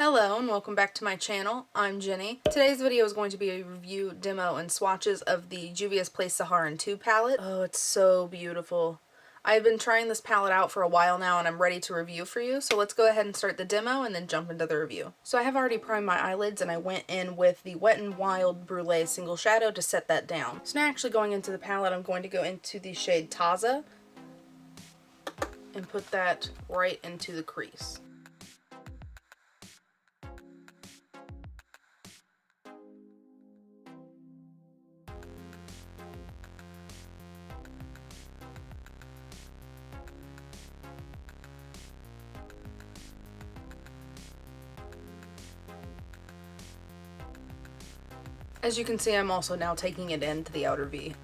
Hello and welcome back to my channel. I'm Jenny. Today's video is going to be a review, demo, and swatches of the Juvia's Place Saharan 2 palette. Oh, it's so beautiful. I've been trying this palette out for a while now and I'm ready to review for you, so let's go ahead and start the demo and then jump into the review. So I have already primed my eyelids and I went in with the Wet n Wild Brulee Single Shadow to set that down. So now actually going into the palette, I'm going to go into the shade Taza and put that right into the crease. As you can see, I'm also now taking it into the outer V.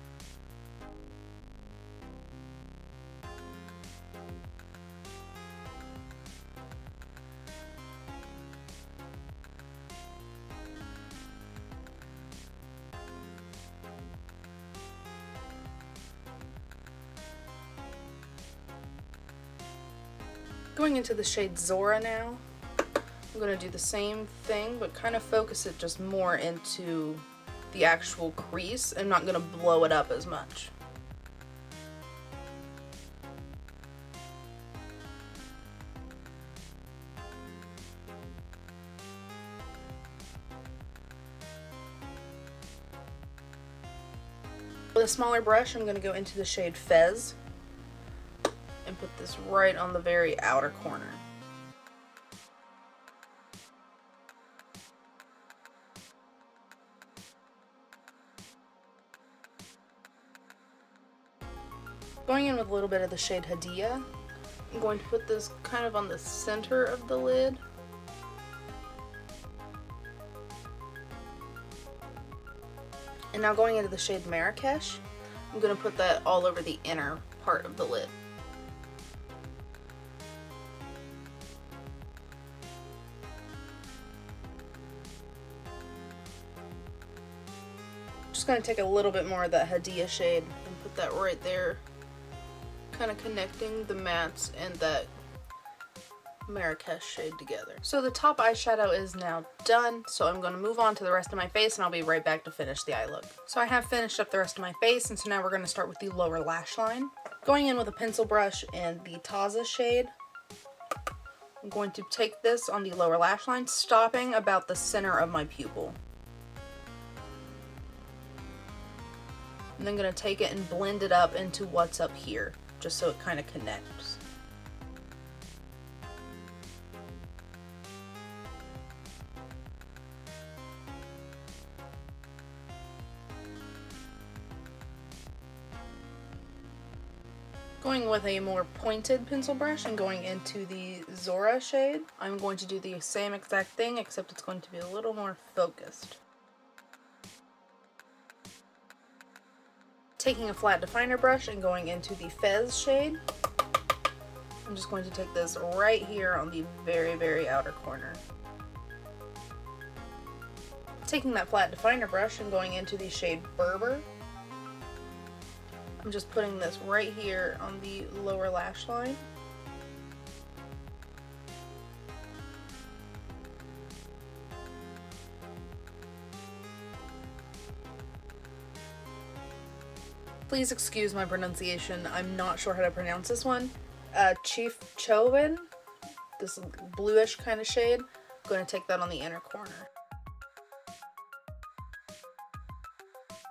Going into the shade Zora now, I'm going to do the same thing, but kind of focus it just more into the actual crease. I'm not going to blow it up as much. With a smaller brush, I'm going to go into the shade Fez and put this right on the very outer corner. Going in with a little bit of the shade Hadia, I'm going to put this kind of on the center of the lid. And now going into the shade Marrakesh, I'm going to put that all over the inner part of the lid. Just going to take a little bit more of that Hadia shade and put that right there, kind of connecting the mattes and that Marrakesh shade together. So the top eyeshadow is now done, so I'm going to move on to the rest of my face and I'll be right back to finish the eye look. So I have finished up the rest of my face, and so now we're going to start with the lower lash line. Going in with a pencil brush and the Taza shade, I'm going to take this on the lower lash line, stopping about the center of my pupil. And then going to take it and blend it up into what's up here, just so it kind of connects. Going with a more pointed pencil brush and going into the Zora shade, I'm going to do the same exact thing, except it's going to be a little more focused. Taking a flat definer brush and going into the Fez shade, I'm just going to take this right here on the very, very outer corner. Taking that flat definer brush and going into the shade Berber, I'm just putting this right here on the lower lash line. Please excuse my pronunciation, I'm not sure how to pronounce this one. Chief Chauvin, this bluish kind of shade. I'm going to take that on the inner corner.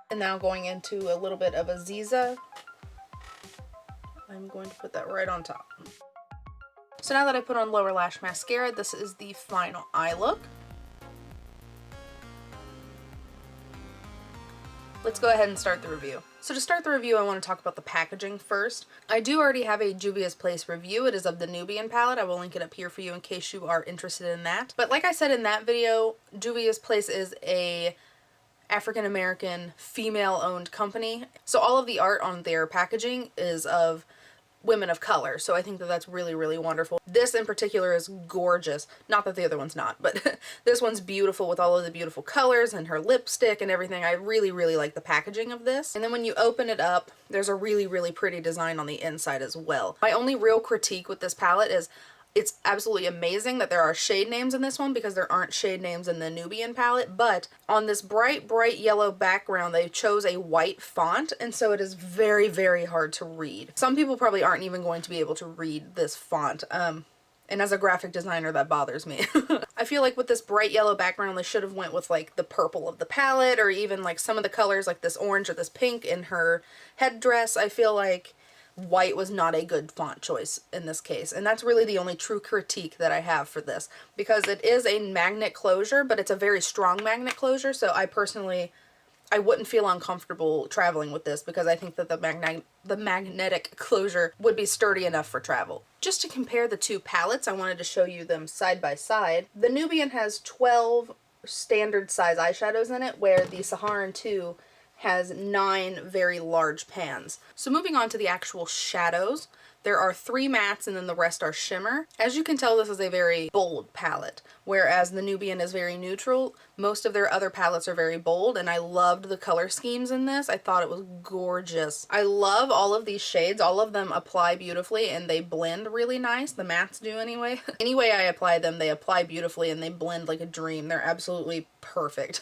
And now going into a little bit of Aziza, I'm going to put that right on top. So now that I put on lower lash mascara, this is the final eye look. Let's go ahead and start the review. So to start the review, I want to talk about the packaging first. I do already have a Juvia's Place review. It is of the Nubian palette. I will link it up here for you in case you are interested in that. But like I said in that video, Juvia's Place is a African-American female-owned company. So all of the art on their packaging is of women of color, so I think that that's really, really wonderful. This in particular is gorgeous. Not that the other one's not, but this one's beautiful with all of the beautiful colors and her lipstick and everything. I really, really like the packaging of this. And then when you open it up, there's a really, really pretty design on the inside as well. My only real critique with this palette is It's absolutely amazing that there are shade names in this one because there aren't shade names in the Nubian palette, but on this bright, bright yellow background, they chose a white font, and so it is very, very hard to read. Some people probably aren't even going to be able to read this font, and as a graphic designer, that bothers me. I feel like with this bright yellow background, they should have went with like the purple of the palette, or even like some of the colors like this orange or this pink in her headdress. I feel like white was not a good font choice in this case, and that's really the only true critique that I have for this, because it is a magnet closure, but it's a very strong magnet closure, so I wouldn't feel uncomfortable traveling with this because I think that the magnetic closure would be sturdy enough for travel. Just to compare the two palettes, I wanted to show you them side by side. The Nubian has 12 standard size eyeshadows in it, where the Saharan 2 has 9 very large pans. So moving on to the actual shadows, there are 3 mattes and then the rest are shimmer. As you can tell, this is a very bold palette, whereas the Nubian is very neutral. Most of their other palettes are very bold, and I loved the color schemes in this. I thought it was gorgeous. I love all of these shades. All of them apply beautifully and they blend really nice. The mattes do anyway. Any way I apply them, they apply beautifully and they blend like a dream. They're absolutely perfect.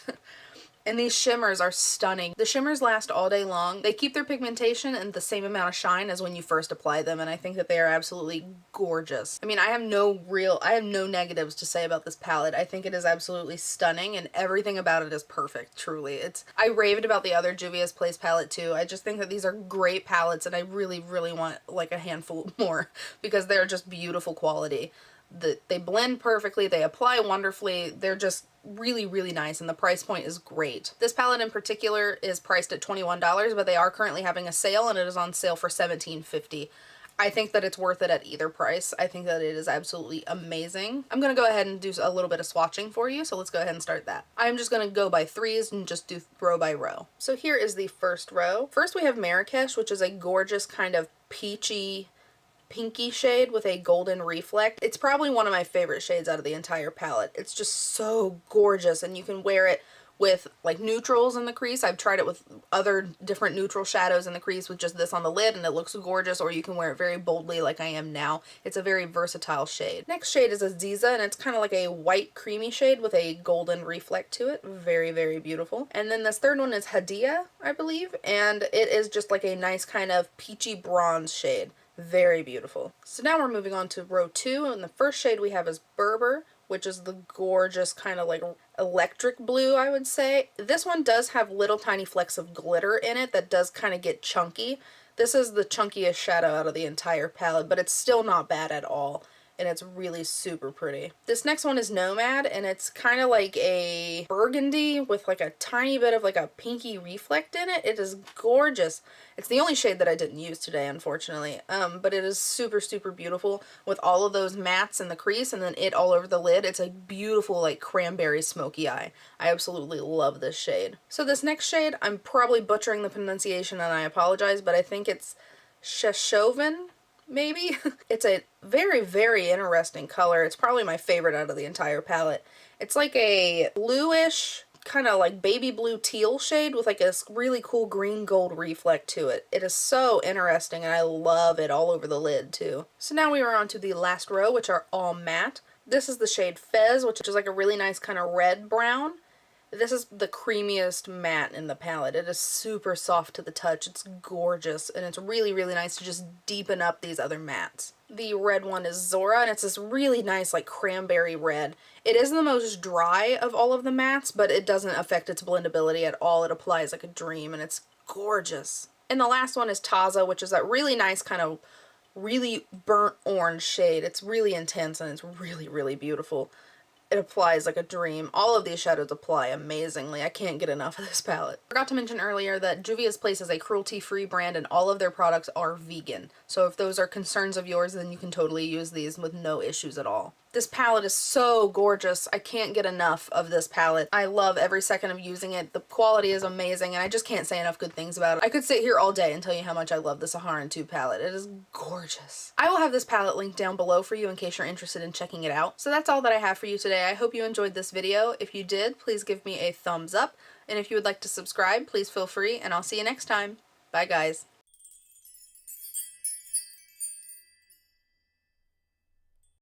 And these shimmers are stunning. The shimmers last all day long. They keep their pigmentation and the same amount of shine as when you first apply them, and I think that they are absolutely gorgeous. I mean, I have no negatives to say about this palette. I think it is absolutely stunning, and everything about it is perfect, truly. I raved about the other Juvia's Place palette too. I just think that these are great palettes, and I really, really want like a handful more because they're just beautiful quality. They blend perfectly, they apply wonderfully, they're just really, really nice, and the price point is great. This palette in particular is priced at $21, but they are currently having a sale, and it is on sale for $17.50. I think that it's worth it at either price. I think that it is absolutely amazing. I'm going to go ahead and do a little bit of swatching for you, so let's go ahead and start that. I'm just going to go by threes and just do row by row. So here is the first row. First we have Marrakesh, which is a gorgeous kind of peachy, pinky shade with a golden reflect. It's probably one of my favorite shades out of the entire palette. It's just so gorgeous, and you can wear it with like neutrals in the crease. I've tried it with other different neutral shadows in the crease with just this on the lid, and it looks gorgeous, or you can wear it very boldly like I am now. It's a very versatile shade. Next shade is Aziza, and it's kind of like a white creamy shade with a golden reflect to it. Very, very beautiful. And then this third one is Hadia, I believe, and it is just like a nice kind of peachy bronze shade. Very beautiful. So now we're moving on to row 2, and the first shade we have is Berber, which is the gorgeous kind of like electric blue, I would say. This one does have little tiny flecks of glitter in it that does kind of get chunky. This is the chunkiest shadow out of the entire palette, but it's still not bad at all, and it's really super pretty. This next one is Nomad, and it's kind of like a burgundy with like a tiny bit of like a pinky reflect in it. It is gorgeous. It's the only shade that I didn't use today, unfortunately, but it is super, super beautiful with all of those mattes in the crease and then it all over the lid. It's a beautiful like cranberry smoky eye. I absolutely love this shade. So this next shade, I'm probably butchering the pronunciation and I apologize, but I think it's Sheshoven, maybe? It's a very, very interesting color. It's probably my favorite out of the entire palette. It's like a bluish, kind of like baby blue teal shade with like a really cool green gold reflect to it. It is so interesting, and I love it all over the lid too. So now we are on to the last row, which are all matte. This is the shade Fez, which is like a really nice kind of red brown. This is the creamiest matte in the palette. It is super soft to the touch. It's gorgeous, and it's really, really nice to just deepen up these other mattes. The red one is Zora, and it's this really nice like cranberry red. It is the most dry of all of the mattes, but it doesn't affect its blendability at all. It applies like a dream, and it's gorgeous. And the last one is Taza, which is that really nice kind of really burnt orange shade. It's really intense, and it's really, really beautiful. It applies like a dream. All of these shadows apply amazingly. I can't get enough of this palette. I forgot to mention earlier that Juvia's Place is a cruelty-free brand and all of their products are vegan. So if those are concerns of yours, then you can totally use these with no issues at all. This palette is so gorgeous. I can't get enough of this palette. I love every second of using it. The quality is amazing, and I just can't say enough good things about it. I could sit here all day and tell you how much I love the Saharan 2 palette. It is gorgeous. I will have this palette linked down below for you in case you're interested in checking it out. So that's all that I have for you today. I hope you enjoyed this video. If you did, please give me a thumbs up. And if you would like to subscribe, please feel free, and I'll see you next time. Bye, guys.